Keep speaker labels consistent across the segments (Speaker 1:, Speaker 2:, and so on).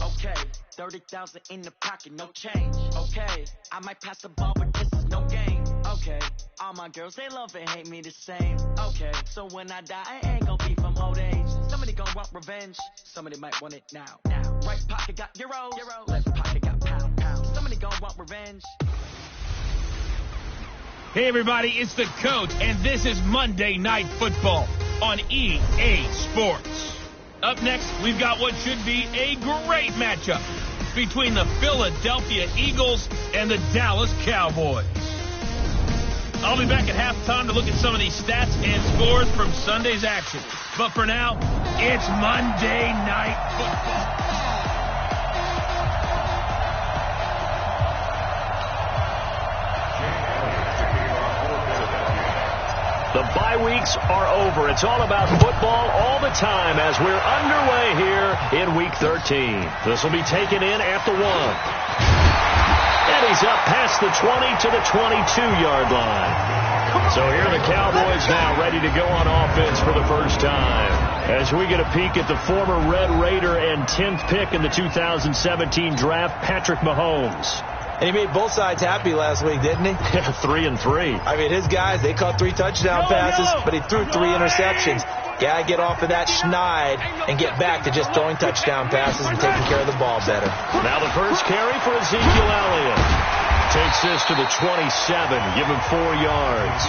Speaker 1: Okay, 30,000 in the pocket, no change. Okay, I might pass the ball, but this is no game. Okay, all my girls, they love and hate me the same. Okay, so when I die, I ain't gonna be from old age. Somebody gonna want revenge, somebody might want it now. Right pocket got euros, left pocket got pound. Somebody gonna want revenge.
Speaker 2: Hey everybody, it's the Coach, and this is Monday Night Football on EA Sports. Up next, we've got what should be a great matchup between the Philadelphia Eagles and the Dallas Cowboys. I'll be back at halftime to look at some of these stats and scores from Sunday's action. But for now, it's Monday Night Football.
Speaker 3: The bye weeks are over. It's all about football all the time as we're underway here in Week 13. This will be taken in at the 1. And he's up past the 20 to the 22-yard line. So here are the Cowboys now ready to go on offense for the first time. As we get a peek at the former Red Raider and 10th pick in the 2017 draft, Patrick Mahomes.
Speaker 4: And he made both sides happy last week, didn't he?
Speaker 3: 3-3.
Speaker 4: I mean, his guys, they caught 3 touchdown passes, but he threw 3 interceptions. Got to get off of that schneid and get back to just throwing touchdown passes and taking care of the ball better.
Speaker 3: Now the first carry for Ezekiel Elliott. Takes this to the 27. Give him 4 yards.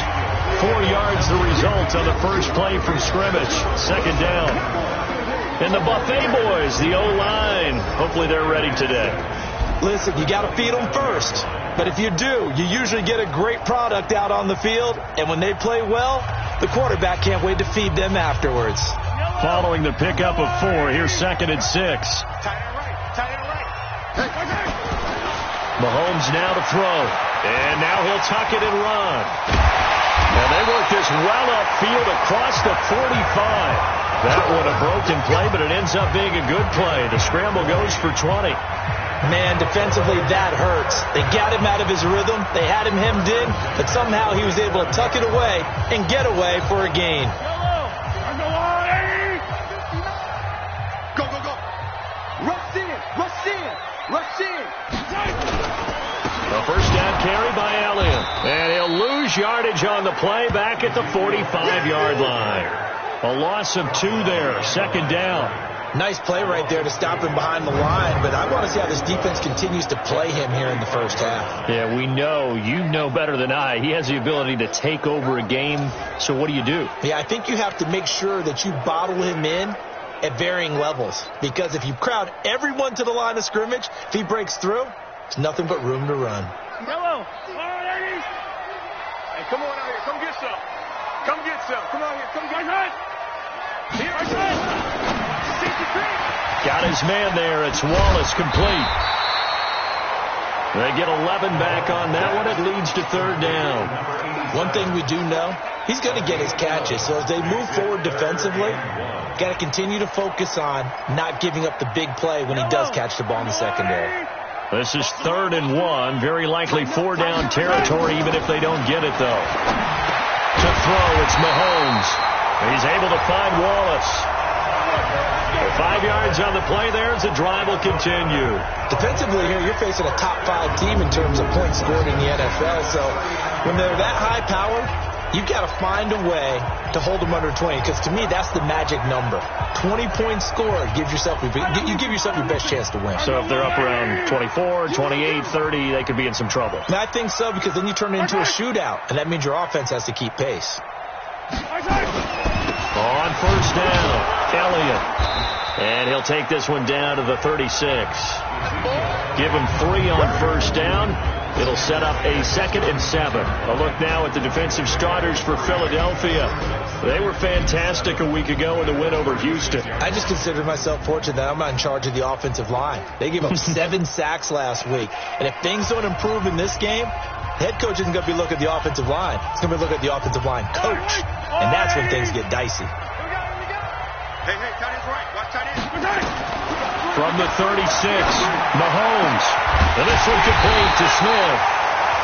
Speaker 3: 4 yards the result on the first play from scrimmage. Second down. And the Buffet boys, the O-line. Hopefully they're ready today.
Speaker 4: Listen, you got to feed them first. But if you do, you usually get a great product out on the field. And when they play well, the quarterback can't wait to feed them afterwards.
Speaker 3: Following the pickup of 4, here's 2nd and 6. Mahomes now to throw. And now he'll tuck it and run. And they work this well upfield across the 45. That one a broken play, but it ends up being a good play. The scramble goes for 20.
Speaker 4: Man, defensively, that hurts. They got him out of his rhythm. They had him hemmed in, but somehow he was able to tuck it away and get away for a gain.
Speaker 5: Go. Rush in.
Speaker 3: A first down carry by Elliott. And he'll lose yardage on the play back at the 45-yard line. A loss of 2 there. Second down.
Speaker 4: Nice play right there to stop him behind the line, but I want to see how this defense continues to play him here in the first half.
Speaker 3: Yeah, we know. You know better than I. He has the ability to take over a game, so what do you do?
Speaker 4: Yeah, I think you have to make sure that you bottle him in at varying levels, because if you crowd everyone to the line of scrimmage, if he breaks through, it's nothing but room to run.
Speaker 5: Hello. All right, ladies. Hey, come on out here. Come get some. Come on here. Come get some. Here,
Speaker 3: got his man there. It's Wallace complete. They get 11 back on that one. It leads to 3rd down.
Speaker 4: One thing we do know, he's going to get his catches. So as they move forward defensively, got to continue to focus on not giving up the big play when he does catch the ball in the secondary.
Speaker 3: This is 3rd and 1. Very likely 4-down territory, even if they don't get it, though. To throw, it's Mahomes. He's able to find Wallace. 5 yards on the play there as the drive will continue.
Speaker 4: Defensively here, you're facing a top 5 team in terms of points scored in the NFL. So when they're that high powered, you've got to find a way to hold them under 20. Because to me, that's the magic number. 20 points scored gives yourself you give yourself your best chance to win.
Speaker 3: So if they're up around 24, 28, 30, they could be in some trouble.
Speaker 4: And I think so, because then you turn it into a shootout, and that means your offense has to keep pace.
Speaker 3: On first down, Elliott. And he'll take this one down to the 36. Give him 3 on first down. It'll set up a 2nd and 7. A look now at the defensive starters for Philadelphia. They were fantastic a week ago in the win over Houston.
Speaker 4: I just consider myself fortunate that I'm not in charge of the offensive line. They gave up 7 sacks last week. And if things don't improve in this game, head coach isn't going to be looking at the offensive line. He's going to be looking at the offensive line coach. And that's when things get dicey.
Speaker 5: Hey, tight end's right. Watch tight end.
Speaker 3: From the 36, Mahomes. And this one complete to Smith.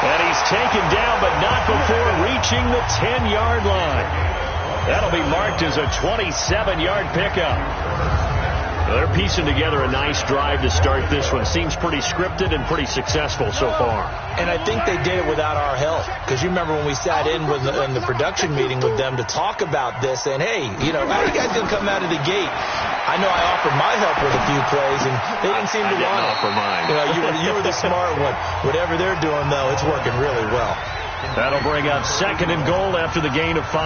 Speaker 3: And he's taken down, but not before reaching the 10-yard line. That'll be marked as a 27-yard pickup. They're piecing together a nice drive to start this one. Seems pretty scripted and pretty successful so far.
Speaker 4: And I think they did it without our help. Because you remember when we sat in the production meeting with them to talk about this, and hey, you know, how are you guys going to come out of the gate? I know I offered my help with a few plays, and they didn't seem to want it.
Speaker 3: Offer mine.
Speaker 4: You know, you were the smart one. Whatever they're doing, though, it's working really well.
Speaker 3: That'll bring up 2nd and goal after the gain of 5.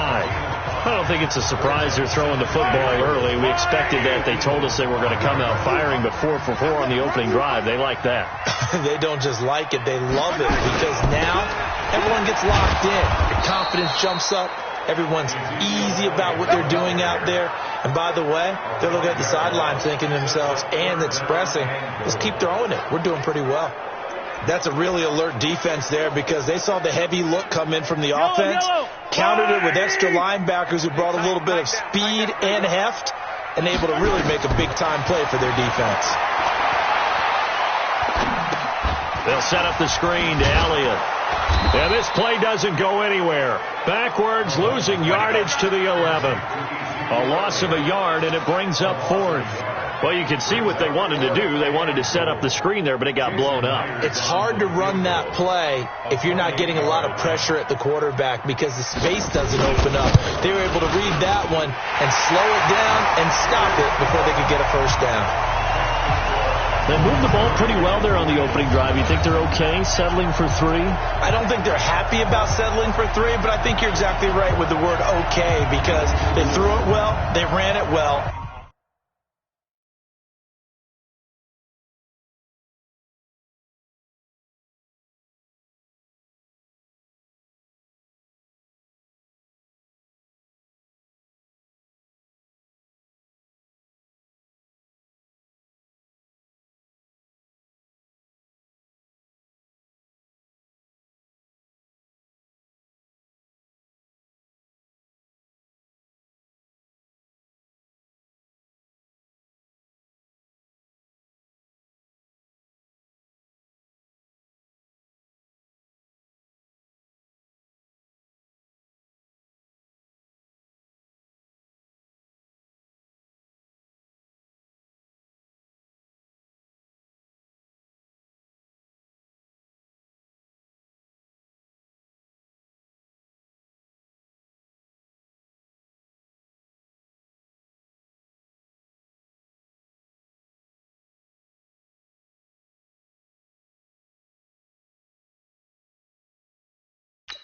Speaker 3: I don't think it's a surprise they're throwing the football early. We expected that. They told us they were going to come out firing, but 4 for 4 on the opening drive. They like that.
Speaker 4: They don't just like it, they love it, because now everyone gets locked in. Your confidence jumps up. Everyone's easy about what they're doing out there. And by the way, they're looking at the sideline thinking to themselves and expressing, let's keep throwing it. We're doing pretty well. That's a really alert defense there, because they saw the heavy look come in from the offense, countered it with extra linebackers who brought a little bit of speed and heft, and able to really make a big-time play for their defense.
Speaker 3: They'll set up the screen to Elliott. And this play doesn't go anywhere. Backwards, losing yardage to the 11. A loss of a yard, and it brings up 4th. Well, you can see what they wanted to do. They wanted to set up the screen there, but it got blown up.
Speaker 4: It's hard to run that play if you're not getting a lot of pressure at the quarterback, because the space doesn't open up. They were able to read that one and slow it down and stop it before they could get a first down.
Speaker 3: They moved the ball pretty well there on the opening drive. You think they're okay settling for 3?
Speaker 4: I don't think they're happy about settling for 3, but I think you're exactly right with the word okay, because they threw it well, they ran it well.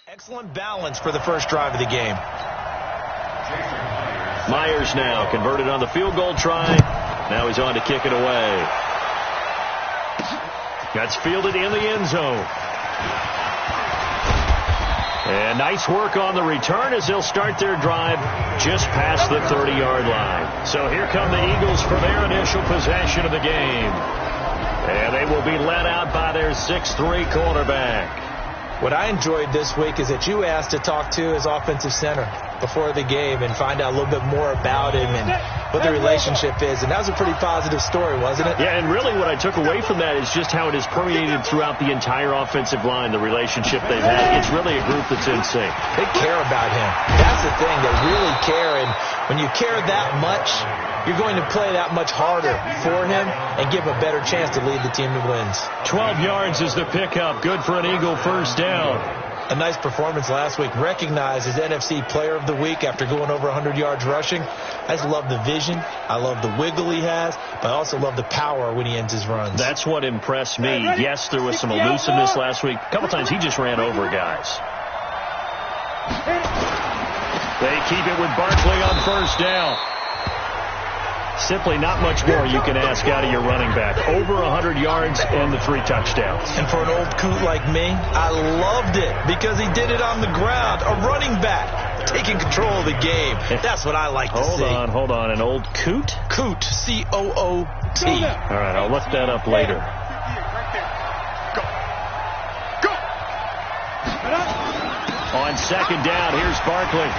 Speaker 4: Excellent balance for the first drive of the game.
Speaker 3: Myers now converted on the field goal try. Now he's on to kick it away. That's fielded in the end zone. And nice work on the return as they'll start their drive just past the 30-yard line. So here come the Eagles for their initial possession of the game. And they will be led out by their 6'3" quarterback.
Speaker 4: What I enjoyed this week is that you asked to talk to his offensive center before the game and find out a little bit more about him and what the relationship is. And that was a pretty positive story, wasn't it?
Speaker 3: Yeah, and really what I took away from that is just how it has permeated throughout the entire offensive line, the relationship they've had. It's really a group that's in sync.
Speaker 4: They care about him. That's the thing. They really care. And when you care that much, you're going to play that much harder for him and give him a better chance to lead the team to wins.
Speaker 3: 12 yards is the pickup. Good for an Eagle first down.
Speaker 4: A nice performance last week. Recognized as NFC Player of the Week after going over 100 yards rushing. I just love the vision. I love the wiggle he has. But I also love the power when he ends his runs.
Speaker 3: That's what impressed me. Yes, there was some elusiveness last week. A couple times he just ran over guys. They keep it with Barkley on first down. Simply not much more you can ask out of your running back. Over 100 yards and the 3 touchdowns.
Speaker 4: And for an old coot like me, I loved it because he did it on the ground. A running back taking control of the game. That's what I like to see.
Speaker 3: Hold on. An old coot?
Speaker 4: Coot, C-O-O-T.
Speaker 3: All right, I'll look that up later. On second down, here's Barkley.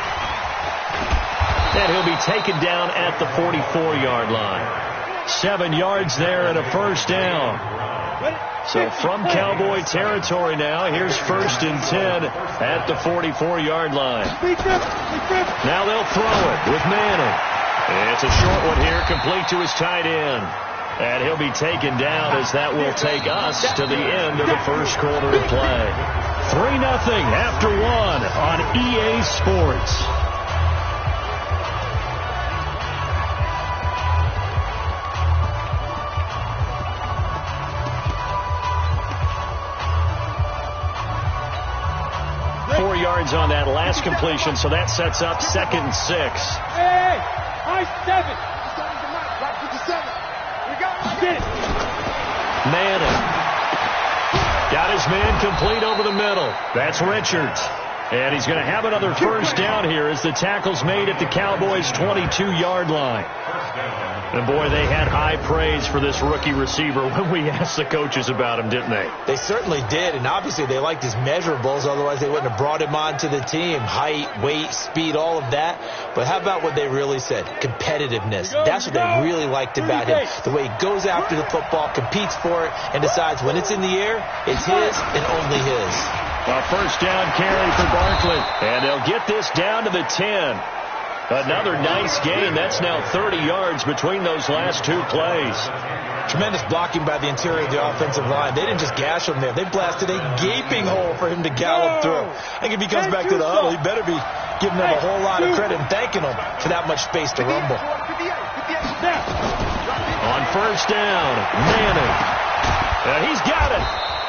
Speaker 3: And he'll be taken down at the 44-yard line. 7 yards there and a first down. So from Cowboy territory now, here's 1st and 10 at the 44-yard line. Now they'll throw it with Manning. It's a short one here, complete to his tight end. And he'll be taken down as that will take us to the end of the first quarter of play. 3-0 after 1 on EA Sports. On that last completion, so that sets up 2nd and 6.
Speaker 5: Hey, high 7. We got it.
Speaker 3: Manning. Got his man complete over the middle. That's Richards. And he's going to have another first down here as the tackle's made at the Cowboys' 22-yard line. And, boy, they had high praise for this rookie receiver when we asked the coaches about him, didn't they?
Speaker 4: They certainly did, and obviously they liked his measurables. Otherwise, they wouldn't have brought him onto the team. Height, weight, speed, all of that. But how about what they really said? Competitiveness. That's what they really liked about him. The way he goes after the football, competes for it, and decides when it's in the air, it's his and only his.
Speaker 3: A first down carry for Barkley. And they'll get this down to the 10. Another nice gain. That's now 30 yards between those last two plays.
Speaker 4: Tremendous blocking by the interior of the offensive line. They didn't just gash him there. They blasted a gaping hole for him to gallop through. I think if he comes back to the huddle, he better be giving them a whole lot of credit and thanking them for that much space to rumble.
Speaker 3: On first down, Manning. And he's got it.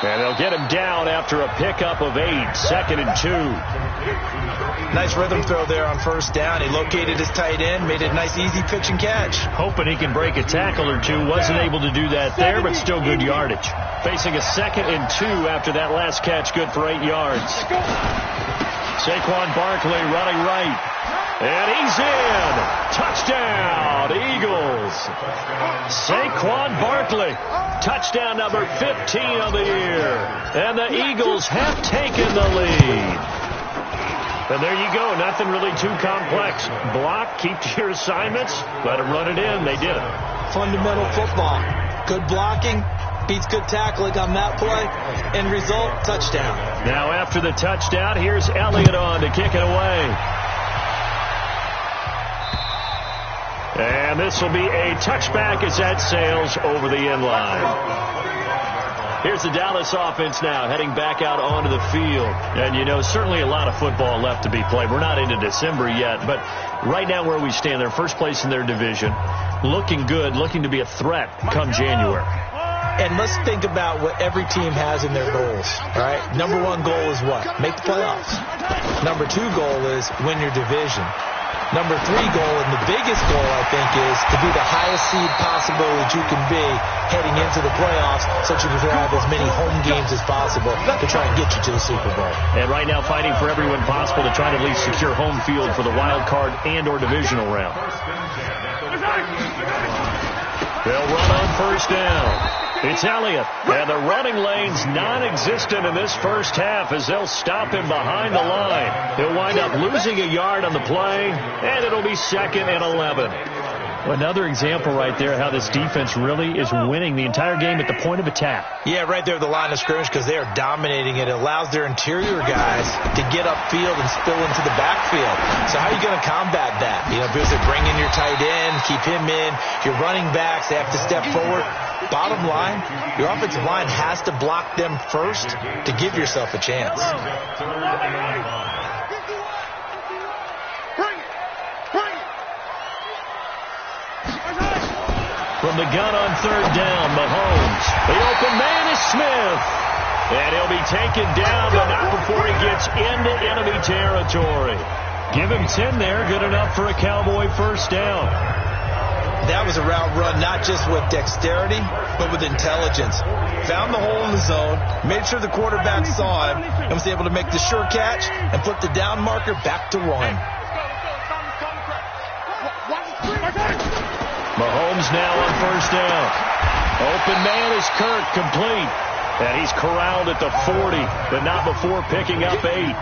Speaker 3: And they'll get him down after a pickup of 8, 2nd and 2.
Speaker 4: Nice rhythm throw there on first down. He located his tight end, made it a nice, easy pitch and catch.
Speaker 3: Hoping he can break a tackle or two. Wasn't able to do that there, but still good yardage. Facing a 2nd and 2 after that last catch, good for 8 yards. Saquon Barkley running right. And he's in. Touchdown, Eagles. Saquon Barkley. Touchdown number 15 of the year. And the Eagles have taken the lead. And there you go. Nothing really too complex. Block, keep to your assignments, let them run it in. They did it.
Speaker 4: Fundamental football. Good blocking beats good tackling on that play. End result, touchdown.
Speaker 3: Now after the touchdown, here's Elliott on to kick it away. And this will be a touchback as that sails over the end line. Here's the Dallas offense now heading back out onto the field. And, you know, certainly a lot of football left to be played. We're not into December yet, but right now where we stand, they're first place in their division. Looking good, looking to be a threat come January.
Speaker 4: And let's think about what every team has in their goals, all right? Number 1 goal is what? Make the playoffs. Number 2 goal is win your division. Number 3 goal, and the biggest goal, I think, is to be the highest seed possible that you can be heading into the playoffs so that you can have as many home games as possible to try and get you to the Super Bowl.
Speaker 3: And right now fighting for everyone possible to try to at least secure home field for the wild card and or divisional round. They'll run on first down. It's Elliott, and the running lane's non-existent in this first half as they'll stop him behind the line. He'll wind up losing a yard on the play, and it'll be 2nd and 11. Another example right there how this defense really is winning the entire game at the point of attack.
Speaker 4: Yeah, right there at the line of scrimmage because they are dominating it. It allows their interior guys to get upfield and spill into the backfield. So how are you going to combat that? You know, because they bring in your tight end, keep him in. Your running backs, they have to step forward. Bottom line, your offensive line has to block them first to give yourself a chance.
Speaker 3: From the gun on third down, Mahomes. The open man is Smith. And he'll be taken down, but not before he gets into enemy territory. Give him 10 there, good enough for a Cowboy first down.
Speaker 4: That was a route run not just with dexterity, but with intelligence. Found the hole in the zone, made sure the quarterback saw him, and was able to make the sure catch and flip the down marker back to 1.
Speaker 3: Mahomes now on first down. Open man is Kirk, complete. And he's corralled at the 40, but not before picking up 8.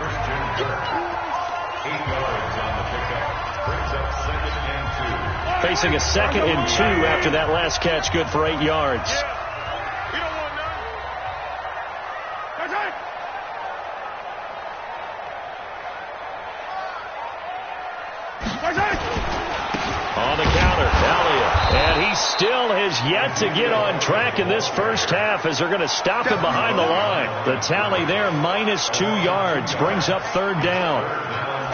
Speaker 3: Facing a 2nd and 2 after that last catch, good for 8 yards. On the counter, Elliott. And he still has yet to get on track in this first half as they're going to stop him behind the line. The tally there, -2 yards, brings up third down.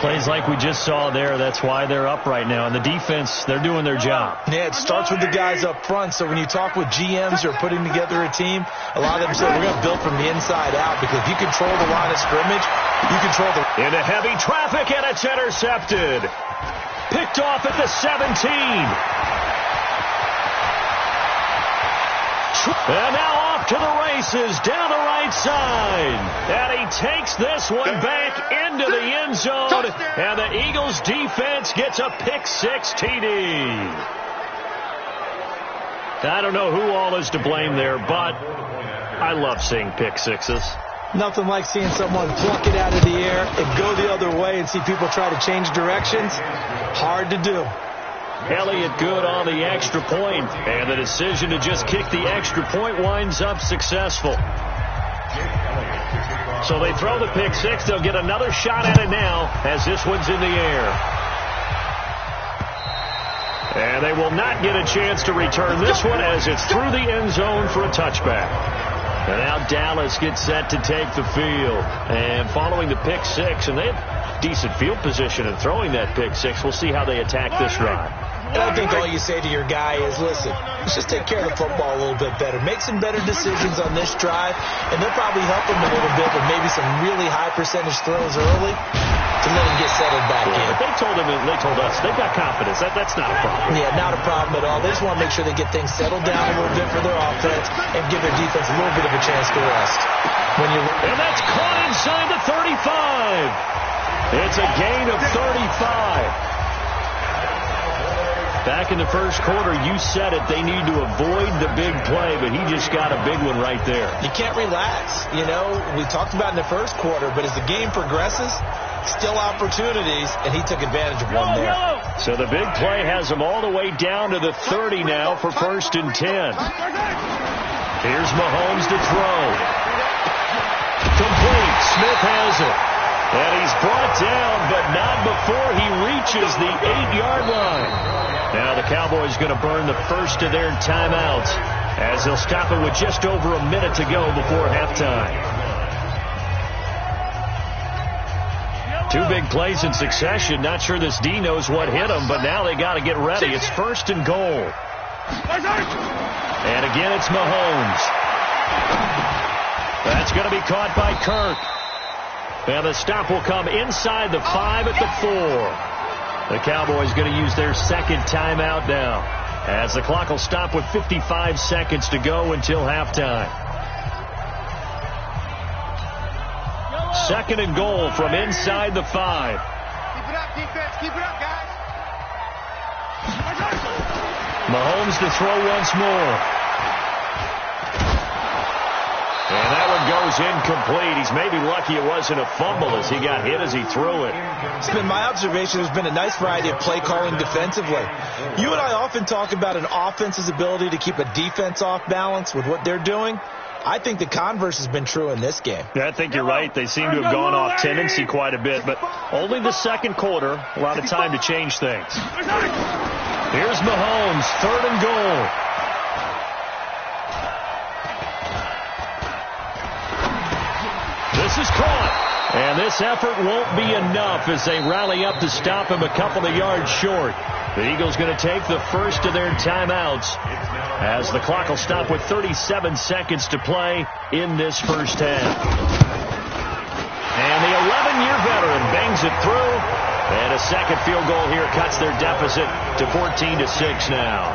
Speaker 3: Plays like we just saw there, that's why they're up right now. And the defense, they're doing their job.
Speaker 4: Yeah, it starts with the guys up front. So when you talk with GMs who are putting together a team, a lot of them say we're going to build from the inside out, because if you control the line of scrimmage, you control the...
Speaker 3: Into heavy traffic, and it's intercepted. Picked off at the 17. And now off to the races down the right side. And he takes this one back into the end zone. And the Eagles defense gets a pick-6 TD. I don't know who all is to blame there, but I love seeing pick-6s.
Speaker 4: Nothing like seeing someone pluck it out of the air and go the other way and see people try to change directions. Hard to do.
Speaker 3: Elliott good on the extra point, and the decision to just kick the extra point winds up successful. So they throw the pick-6. They'll get another shot at it now as this one's in the air. And they will not get a chance to return this one as it's through the end zone for a touchback. And now Dallas gets set to take the field. And following the pick-6, and they have decent field position in throwing that pick-6. We'll see how they attack this drive.
Speaker 4: And I think all you say to your guy is, listen, let's just take care of the football a little bit better. Make some better decisions on this drive, and they'll probably help him a little bit with maybe some really high percentage throws early to let him get settled back in.
Speaker 3: They told us they've got confidence. That's not a problem.
Speaker 4: Yeah, not a problem at all. They just want to make sure they get things settled down a little bit for their offense and give their defense a little bit of a chance to rest.
Speaker 3: And that's caught inside the 35. It's a gain of 35. Back in the first quarter, you said it, they need to avoid the big play, but he just got a big one right there.
Speaker 4: You can't relax. You know, we talked about in the first quarter, but as the game progresses, still opportunities, and he took advantage of one there.
Speaker 3: So the big play has him all the way down to the 30 now for 1st and 10. Here's Mahomes to throw. Complete. Smith has it. And he's brought down, but not before he reaches the 8-yard line. Now the Cowboys going to burn the first of their timeouts as they'll stop it with just over a minute to go before halftime. Two big plays in succession. Not sure this D knows what hit him, but now they got to get ready. It's 1st and goal. And again, it's Mahomes. That's going to be caught by Kirk. And the stop will come inside the 5 at the 4. The Cowboys going to use their second timeout now as the clock will stop with 55 seconds to go until halftime. 2nd and goal from inside the 5.
Speaker 5: Keep it up, defense. Keep it up, guys.
Speaker 3: Mahomes to throw once more. And that one goes incomplete. He's maybe lucky it wasn't a fumble as he got hit as he threw it.
Speaker 4: It's been my observation. There's been a nice variety of play calling defensively. You and I often talk about an offense's ability to keep a defense off balance with what they're doing. I think the converse has been true in this game.
Speaker 3: Yeah, I think you're right. They seem to have gone off tendency quite a bit, but only the second quarter. A lot of time to change things. Here's Mahomes, 3rd and goal. This is caught. And this effort won't be enough as they rally up to stop him a couple of yards short. The Eagles going to take the first of their timeouts as the clock will stop with 37 seconds to play in this first half. And the 11-year veteran bangs it through. And a second field goal here cuts their deficit to 14-6 now.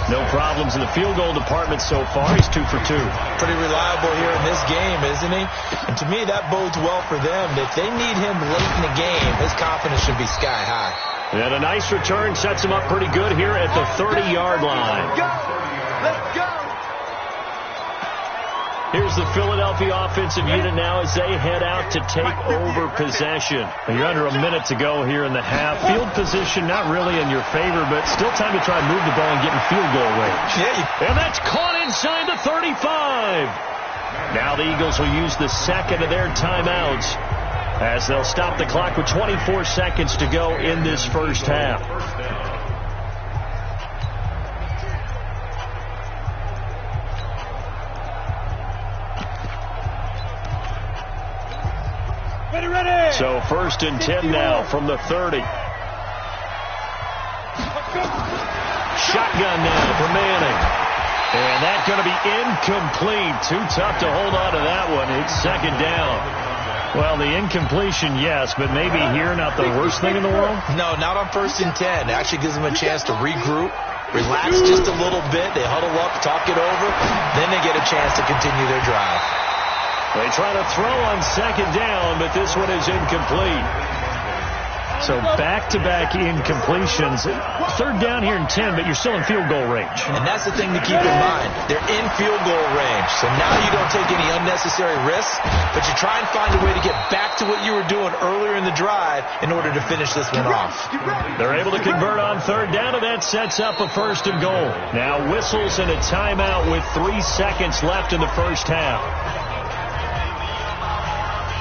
Speaker 3: No problems in the field goal department so far. He's 2 for 2.
Speaker 4: Pretty reliable here in this game, isn't he? And to me, that bodes well for them. If they need him late in the game, his confidence should be sky high.
Speaker 3: And a nice return sets him up pretty good here at the 30-yard line.
Speaker 5: Let's go.
Speaker 3: Here's the Philadelphia offensive unit now as they head out to take over possession. You're under a minute to go here in the half. Field position not really in your favor, but still time to try and move the ball and get in field goal range. And that's caught inside the 35. Now the Eagles will use the second of their timeouts as they'll stop the clock with 24 seconds to go in this first half. So 1st and 10 now from the 30. Shotgun now for Manning. And that's going to be incomplete. Too tough to hold on to that one. It's 2nd down. Well, the incompletion, yes, but maybe here not the worst thing in the world?
Speaker 4: No, not on 1st and 10. It actually gives them a chance to regroup, relax just a little bit. They huddle up, talk it over. Then they get a chance to continue their drive.
Speaker 3: They try to throw on 2nd down, but this one is incomplete. So back-to-back incompletions. 3rd down here in 10, but you're still in field goal range.
Speaker 4: And that's the thing to keep in mind. They're in field goal range. So now you don't take any unnecessary risks, but you try and find a way to get back to what you were doing earlier in the drive in order to finish this one off.
Speaker 3: They're able to convert on 3rd down, and that sets up a 1st and goal. Now whistles and a timeout with 3 seconds left in the first half.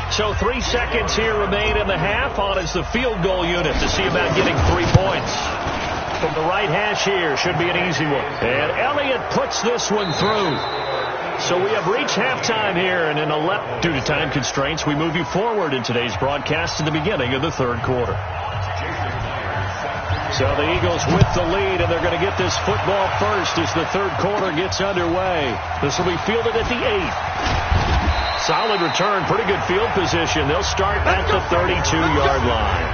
Speaker 3: So 3 seconds here remain in the half. On is the field goal unit to see about getting 3 points. From the right hash here, should be an easy one. And Elliott puts this one through. So we have reached halftime here, and due to time constraints, we move you forward in today's broadcast to the beginning of the 3rd quarter. So the Eagles with the lead, and they're going to get this football first as the 3rd quarter gets underway. This will be fielded at the 8. Solid return, pretty good field position. They'll start at the 32-yard line.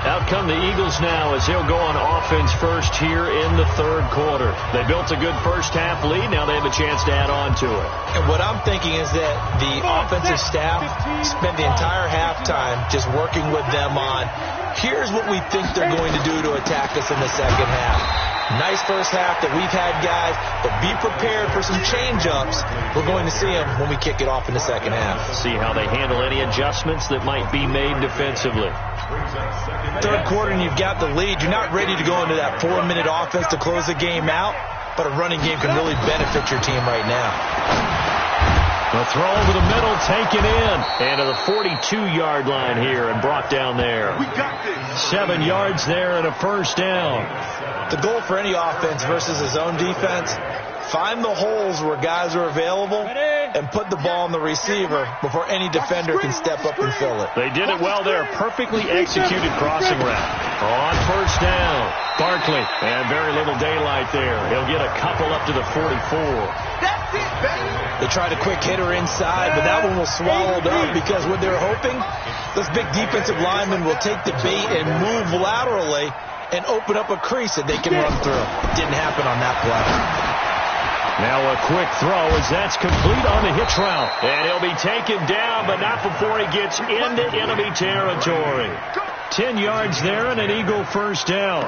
Speaker 3: Out come the Eagles now as they'll go on offense first here in the 3rd quarter. They built a good first half lead. Now they have a chance to add on to it.
Speaker 4: And what I'm thinking is that the offensive staff spent the entire halftime just working with them on, here's what we think they're going to do to attack us in the second half. Nice first half that we've had, guys, but be prepared for some change-ups. We're going to see them when we kick it off in the second half.
Speaker 3: See how they handle any adjustments that might be made defensively.
Speaker 4: 3rd quarter and you've got the lead. You're not ready to go into that 4-minute offense to close the game out, but a running game can really benefit your team right now.
Speaker 3: The throw over the middle, taken in. And to the 42-yard line here and brought down there. 7 yards there and a 1st down.
Speaker 4: The goal for any offense versus a zone defense, find the holes where guys are available and put the ball on the receiver before any defender can step up and fill it.
Speaker 3: They did it well there. Perfectly executed crossing route. On 1st down, Barkley. And very little daylight there. He'll get a couple up to the 44.
Speaker 4: They tried a quick hitter inside, but that one was swallowed up because what they're hoping, those big defensive linemen will take the bait and move laterally and open up a crease that they can run through. Didn't happen on that play.
Speaker 3: Now a quick throw as that's complete on the hitch route. And he'll be taken down, but not before he gets into enemy territory. 10 yards there and an Eagle 1st down.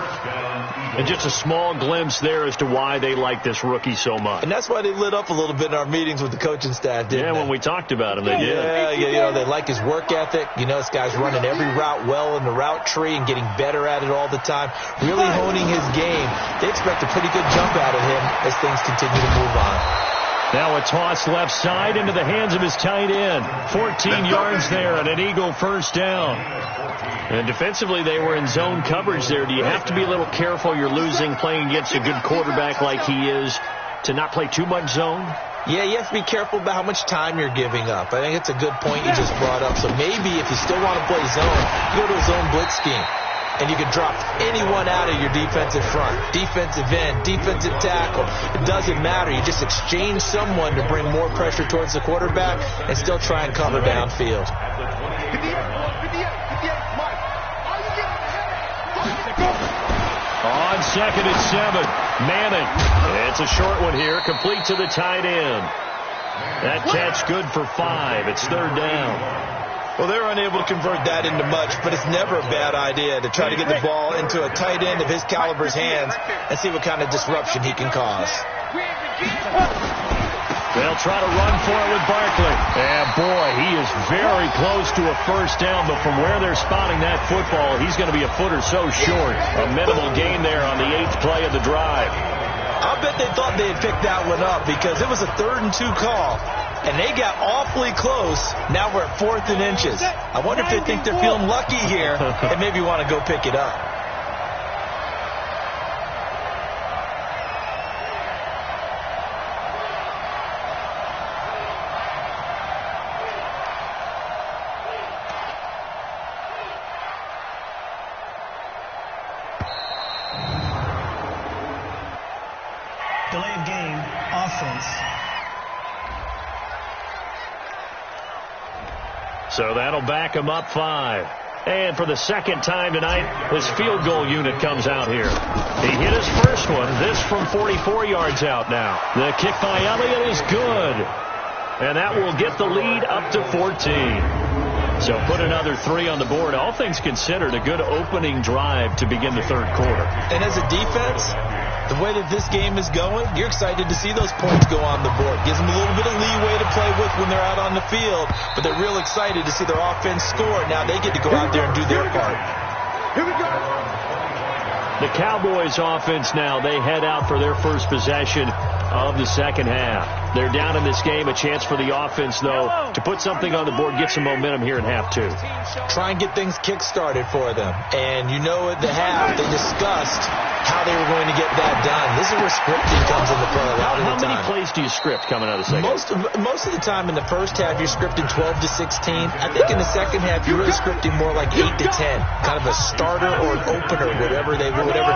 Speaker 3: And just a small glimpse there as to why they like this rookie so much.
Speaker 4: And that's why they lit up a little bit in our meetings with the coaching staff, didn't they?
Speaker 3: When we talked about him, they did.
Speaker 4: Yeah, they like his work ethic. This guy's running every route well in the route tree and getting better at it all the time. Really honing his game. They expect a pretty good jump out of him as things continue to move on.
Speaker 3: Now a toss left side into the hands of his tight end. 14 yards there and an Eagle 1st down. And defensively, they were in zone coverage there. Do you have to be a little careful? You're losing playing against a good quarterback like he is to not play too much zone?
Speaker 4: Yeah, you have to be careful about how much time you're giving up. I think it's a good point you just brought up. So maybe if you still want to play zone, you go to a zone blitz scheme. And you can drop anyone out of your defensive front. Defensive end, defensive tackle. It doesn't matter. You just exchange someone to bring more pressure towards the quarterback and still try and cover downfield.
Speaker 3: On 2nd and 7, Manning. It's a short one here, complete to the tight end. That catch good for 5. It's 3rd down.
Speaker 4: Well, they're unable to convert that into much, but it's never a bad idea to try to get the ball into a tight end of his caliber's hands and see what kind of disruption he can cause.
Speaker 3: They'll try to run for it with Barkley. And, boy, he is very close to a 1st down, but from where they're spotting that football, he's going to be a foot or so short. A minimal gain there on the 8th play of the drive.
Speaker 4: I'll bet they thought they had picked that one up because it was a 3rd and 2 call. And they got awfully close. Now we're at 4th and inches. I wonder if they think they're feeling lucky here and maybe want to go pick it up.
Speaker 6: Delay of game, offense.
Speaker 3: So that'll back him up 5. And for the second time tonight, his field goal unit comes out here. He hit his first one, this from 44 yards out now. The kick by Elliott is good. And that will get the lead up to 14. So put another 3 on the board. All things considered, a good opening drive to begin the third quarter.
Speaker 4: And as a defense, the way that this game is going, you're excited to see those points go on the board. Gives them a little bit of leeway to play with when they're out on the field, but they're real excited to see their offense score. Now they get to go out there and do their part.
Speaker 5: Here we go.
Speaker 3: The Cowboys offense now, they head out for their first possession of the second half. They're down in this game. A chance for the offense, though, to put something on the board, get some momentum here in half 2.
Speaker 4: Try and get things kick-started for them. And you know at the half, they discussed how they were going to get that done. This is where scripting comes into play a lot of the time.
Speaker 3: How many plays do you script coming out of the second?
Speaker 4: Most of the time in the first half, you're scripting 12 to 16. I think in the second half, you're really scripting more like 8 to 10. Kind of a starter or an opener, whatever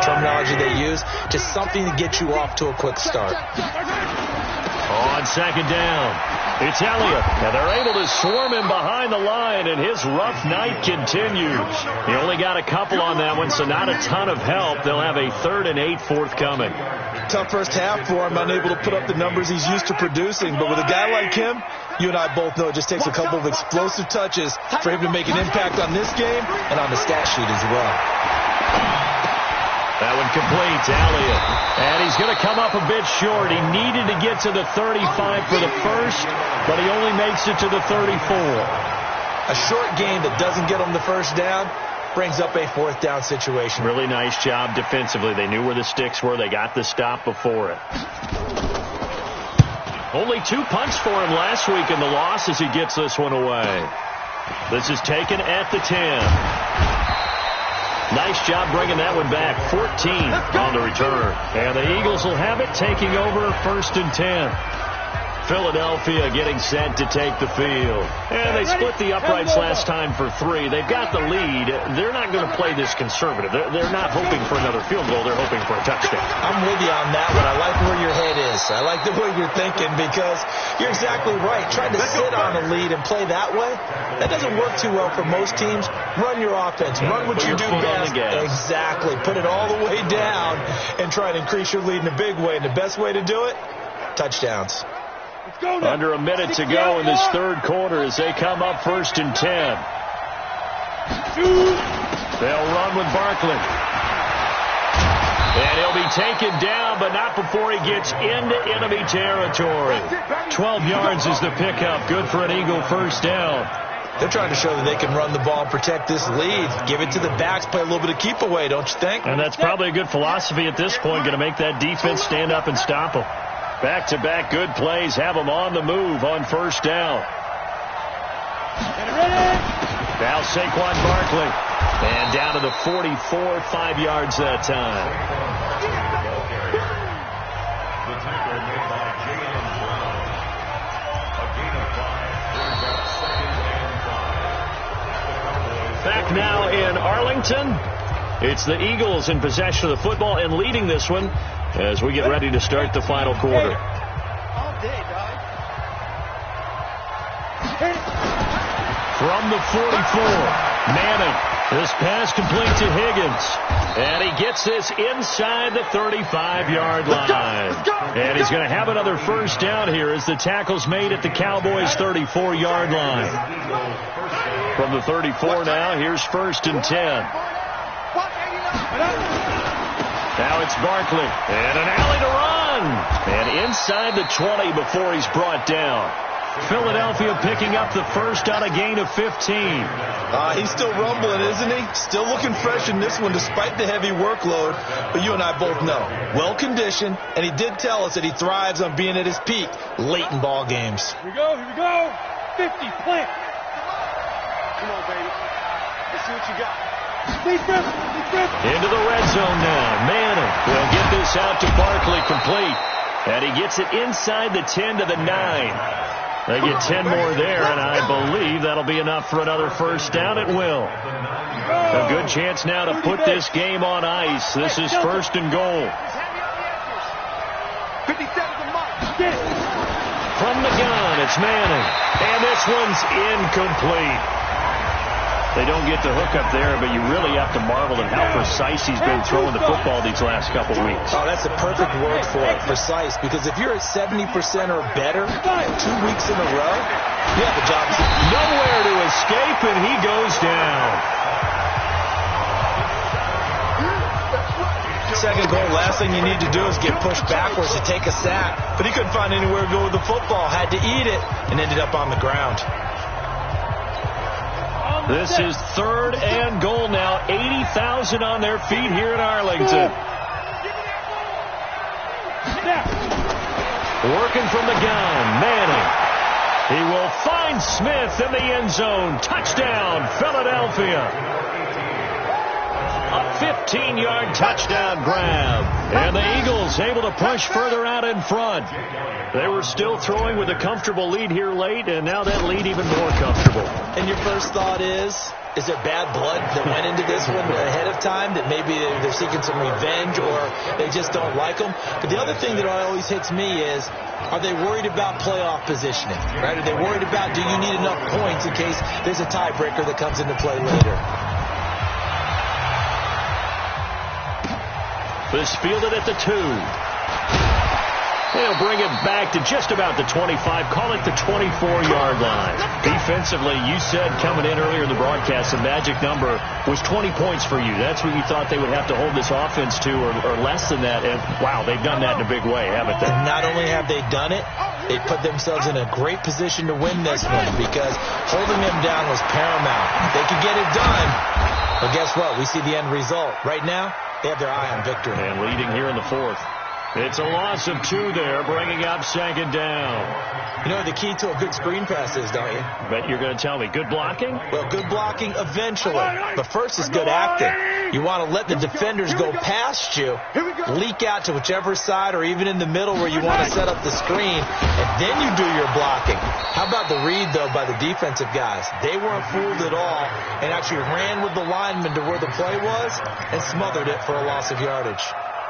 Speaker 4: terminology they use, just something to get you off to a quick start.
Speaker 3: On second down, it's Elliott, and they're able to swarm him behind the line, and his rough night continues. He only got a couple on that one, so not a ton of help. They'll have a 3rd and 8 forthcoming.
Speaker 4: Tough first half for him, unable to put up the numbers he's used to producing, but with a guy like him, you and I both know it just takes a couple of explosive touches for him to make an impact on this game and on the stat sheet as well.
Speaker 3: That one complete to Elliott. And he's going to come up a bit short. He needed to get to the 35 for the first, but he only makes it to the 34.
Speaker 4: A short game that doesn't get him the first down brings up a 4th down situation.
Speaker 3: Really nice job defensively. They knew where the sticks were. They got the stop before it. Only 2 punts for him last week in the loss as he gets this one away. This is taken at the 10. Nice job bringing that one back. 14 on the return. And the Eagles will have it, taking over 1st and 10. Philadelphia getting set to take the field. And they split the uprights last time for 3. They've got the lead. They're not going to play this conservative. They're not hoping for another field goal. They're hoping for a touchdown.
Speaker 4: I'm with you on that one. I like where your head is. I like the way you're thinking because you're exactly right. Trying to sit on a lead and play that way, that doesn't work too well for most teams. Run your offense. Run what you do best. Exactly. Put it all the way down and try to increase your lead in a big way. And the best way to do it, touchdowns.
Speaker 3: Under a minute to go in this third quarter as they come up 1st and 10. They'll run with Barkley. And he'll be taken down, but not before he gets into enemy territory. 12 yards is the pickup. Good for an Eagle first down.
Speaker 4: They're trying to show that they can run the ball and protect this lead. Give it to the backs, play a little bit of keep away, don't you think?
Speaker 3: And that's probably a good philosophy at this point. Going to make that defense stand up and stop them. Back-to-back good plays have them on the move on first down. Now Saquon Barkley. And down to the 44, 5 yards that time. Back now in Arlington. It's the Eagles in possession of the football and leading this one as we get ready to start the final quarter. From the 44, Manning. This pass complete to Higgins. And he gets this inside the 35-yard line. And he's going to have another first down here as the tackle's made at the Cowboys' 34-yard line. From the 34 now, here's 1st and 10. Now it's Barkley. And an alley to run. And inside the 20 before he's brought down. Philadelphia picking up the first on a gain of 15.
Speaker 4: He's still rumbling, isn't he? Still looking fresh in this one despite the heavy workload. But you and I both know, well-conditioned, and he did tell us that he thrives on being at his peak late in ball games.
Speaker 5: Here we go, here we go. 50, plant. Come on, baby. Let's see what you got.
Speaker 3: Into the red zone now. Manning will get this out to Barkley complete. And he gets it inside the 10 to the 9. They get 10 more there, and I believe that'll be enough for another first down. It will. A good chance now to put this game on ice. This is first and goal.
Speaker 5: 50 seconds a month.
Speaker 3: From the gun, it's Manning. And this one's incomplete. They don't get the hook up there, but you really have to marvel at how precise he's been throwing the football these last couple weeks.
Speaker 4: Oh, that's a perfect word for it, precise, because if you're at 70% or better 2 weeks in a row, you have a job.
Speaker 3: Nowhere to escape, and he goes down.
Speaker 4: Second goal, last thing you need to do is get pushed backwards to take a sack. But he couldn't find anywhere to go with the football, had to eat it, and ended up on the ground.
Speaker 3: This is third and goal now. 80,000 on their feet here in Arlington. Working from the gun, Manning. He will find Smith in the end zone. Touchdown, Philadelphia. A 15-yard touchdown grab. And the Eagles able to push further out in front. They were still throwing with a comfortable lead here late, and now that lead even more comfortable.
Speaker 4: And your first thought is there bad blood that went into this one ahead of time, that maybe they're seeking some revenge or they just don't like them? But the other thing that always hits me is, are they worried about playoff positioning? Right? Are they worried about, do you need enough points in case there's a tiebreaker that comes into play later?
Speaker 3: This fielded at the 2. They'll bring it back to just about the 25. Call it the 24-yard line. Defensively, you said coming in earlier in the broadcast, the magic number was 20 points for you. That's what you thought they would have to hold this offense to, or less than that. And, wow, they've done that in a big way, haven't they?
Speaker 4: And not only have they done it, they put themselves in a great position to win this one, because holding them down was paramount. They could get it done, but guess what? We see the end result. Right now, they have their eye on victory.
Speaker 3: And leading here in the fourth. It's a loss of 2 there, bringing up second down.
Speaker 4: You know what the key to a good screen pass is, don't you?
Speaker 3: Bet you're going to tell me. Good blocking?
Speaker 4: Well, good blocking eventually. But first is good acting. You want to let the defenders go past you, leak out to whichever side or even in the middle where you want to set up the screen, and then you do your blocking. How about the read, though, by the defensive guys? They weren't fooled at all and actually ran with the lineman to where the play was and smothered it for a loss of yardage.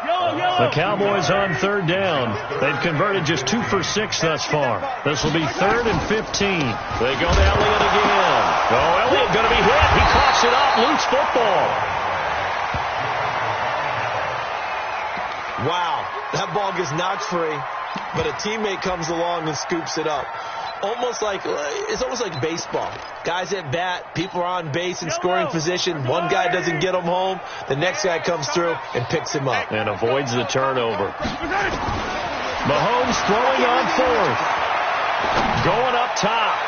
Speaker 3: The Cowboys on third down. They've converted just 2 for 6 thus far. This will be 3rd and 15. They go to Elliott again. Oh, Elliott going to be hit. He coughs it up. Loose football.
Speaker 4: Wow, that ball gets knocked free, but a teammate comes along and scoops it up. It's almost like baseball. Guys at bat, people are on base in scoring position. One guy doesn't get him home. The next guy comes through and picks him up.
Speaker 3: And avoids the turnover. Mahomes throwing on 4th. Going up top.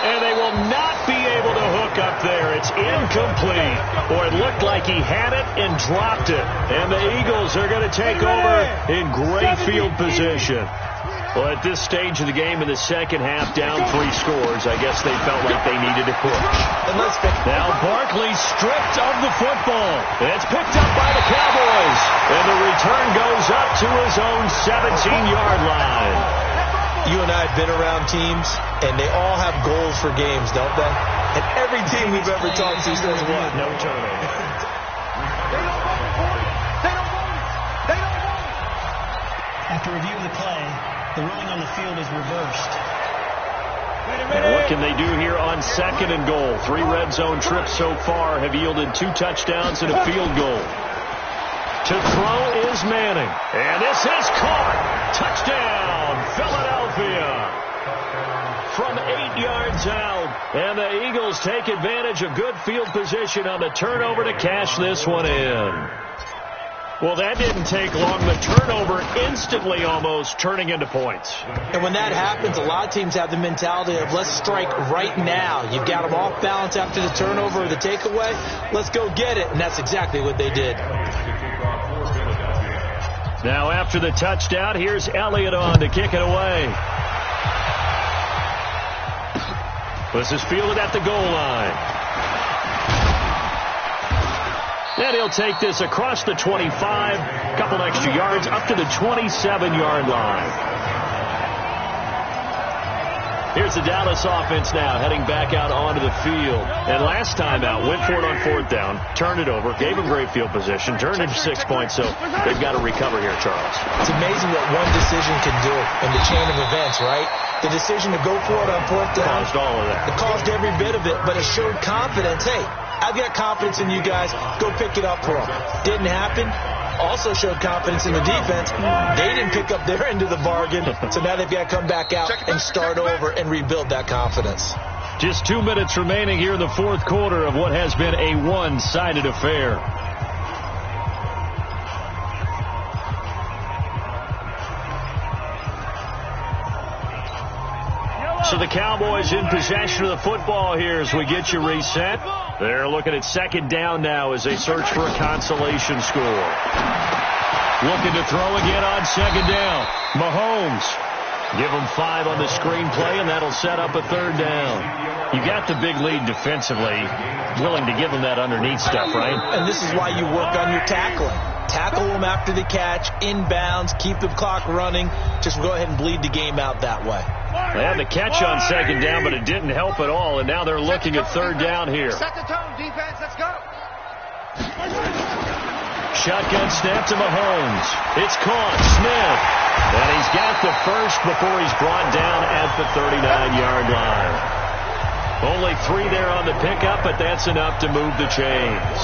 Speaker 3: And they will not be able to hook up there. It's incomplete. Boy, it looked like he had it and dropped it. And the Eagles are going to take over in great field position. Well, at this stage of the game in the second half, down 3 scores, I guess they felt like they needed to push. Now Barkley stripped of the football. It's picked up by the Cowboys. And the return goes up to his own 17-yard line.
Speaker 4: You and I have been around teams, and they all have goals for games, don't they? And every team we've ever talked to says what?
Speaker 3: No turnover.
Speaker 6: After review of the play, the ruling on the field is reversed.
Speaker 3: And what can they do here on 2nd and goal? 3 red zone trips so far have yielded 2 touchdowns and a field goal. To throw is Manning. And this is caught. Touchdown, Philadelphia. From 8 yards out. And the Eagles take advantage of good field position on the turnover to cash this one in. Well, that didn't take long. The turnover instantly almost turning into points.
Speaker 4: And when that happens, a lot of teams have the mentality of let's strike right now. You've got them off balance after the turnover or the takeaway. Let's go get it. And that's exactly what they did.
Speaker 3: Now after the touchdown, here's Elliott on to kick it away. This is fielded at the goal line. And he'll take this across the 25, a couple extra yards, up to the 27-yard line. Here's the Dallas offense now heading back out onto the field. And last time out, went for it on 4th down, turned it over, gave them great field position, turned into 6 points, so they've got to recover here, Charles.
Speaker 4: It's amazing what one decision can do in the chain of events, right? The decision to go for it on 4th down.
Speaker 3: Caused all of that.
Speaker 4: It caused every bit of it, but it showed confidence. Hey, I've got confidence in you guys. Go pick it up for them. Didn't happen. Also showed confidence in the defense. They didn't pick up their end of the bargain, so now they've got to come back out and start over and rebuild that confidence.
Speaker 3: Just 2 minutes remaining here in the 4th quarter of what has been a one-sided affair. So the Cowboys in possession of the football here as we get you reset. They're looking at 2nd down now as they search for a consolation score. Looking to throw again on 2nd down. Mahomes. Give them 5 on the screenplay, and that'll set up a 3rd down. You got the big lead defensively. Willing to give them that underneath stuff, right?
Speaker 4: And this is why you work on your tackling. Tackle them after the catch, inbounds, keep the clock running. Just go ahead and bleed the game out that way.
Speaker 3: They had the catch on 2nd down, but it didn't help at all, and now they're looking at 3rd down here.
Speaker 5: Set the tone, defense. Let's go.
Speaker 3: Shotgun snap to Mahomes. It's caught. Smith. And he's got the first before he's brought down at the 39-yard line. Only 3 there on the pickup, but that's enough to move the chains.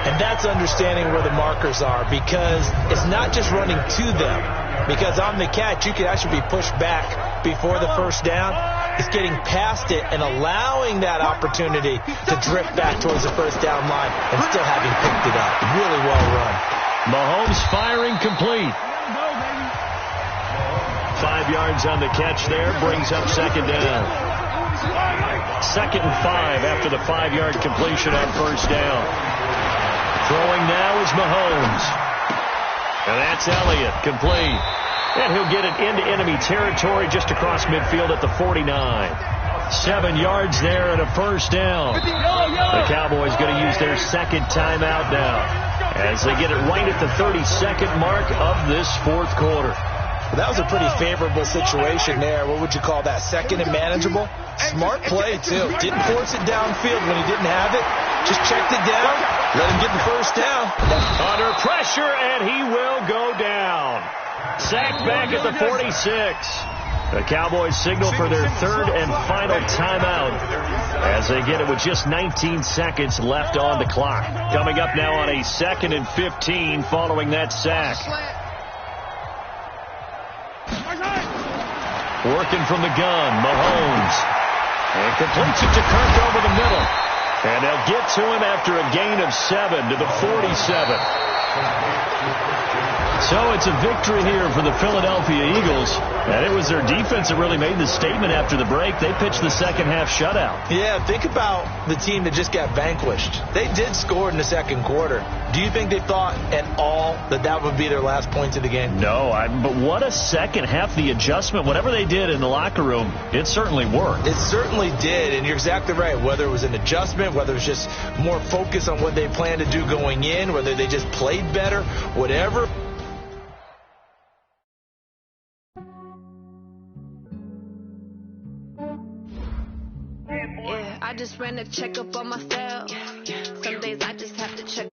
Speaker 4: And that's understanding where the markers are, because it's not just running to them. Because on the catch, you could actually be pushed back before the 1st down. It's getting past it and allowing that opportunity to drift back towards the 1st down line and still having picked it up. Really well run. Mahomes
Speaker 3: firing complete. 5 yards on the catch there, brings up 2nd down. 2nd and 5 after the 5-yard completion on 1st down. Throwing now is Mahomes. And that's Elliott, complete. And he'll get it into enemy territory just across midfield at the 49. 7 yards there and a 1st down. The Cowboys going to use their 2nd timeout now as they get it right at the 32nd mark of this 4th quarter.
Speaker 4: Well, that was a pretty favorable situation there. What would you call that? 2nd and manageable? Smart play, too. Didn't force it downfield when he didn't have it. Just checked it down. Let him get the 1st down.
Speaker 3: Under pressure, and he will go down. Sacked back at the 46. The Cowboys signal for their 3rd and final timeout as they get it with just 19 seconds left on the clock. Coming up now on a 2nd and 15 following that sack. Working from the gun, Mahomes. And completes it to Kirk over the middle. And they'll get to him after a gain of 7 to the 47. So it's a victory here for the Philadelphia Eagles. And it was their defense that really made the statement after the break. They pitched the second half shutout.
Speaker 4: Yeah, think about the team that just got vanquished. They did score in the second quarter. Do you think they thought at all that that would be their last points of the game?
Speaker 3: No, but what a second half. The adjustment, whatever they did in the locker room, it certainly worked.
Speaker 4: It certainly did, and you're exactly right. Whether it was an adjustment, whether it was just more focus on what they planned to do going in, whether they just played better, whatever.
Speaker 7: I just ran a checkup on myself. Some days I just have to check.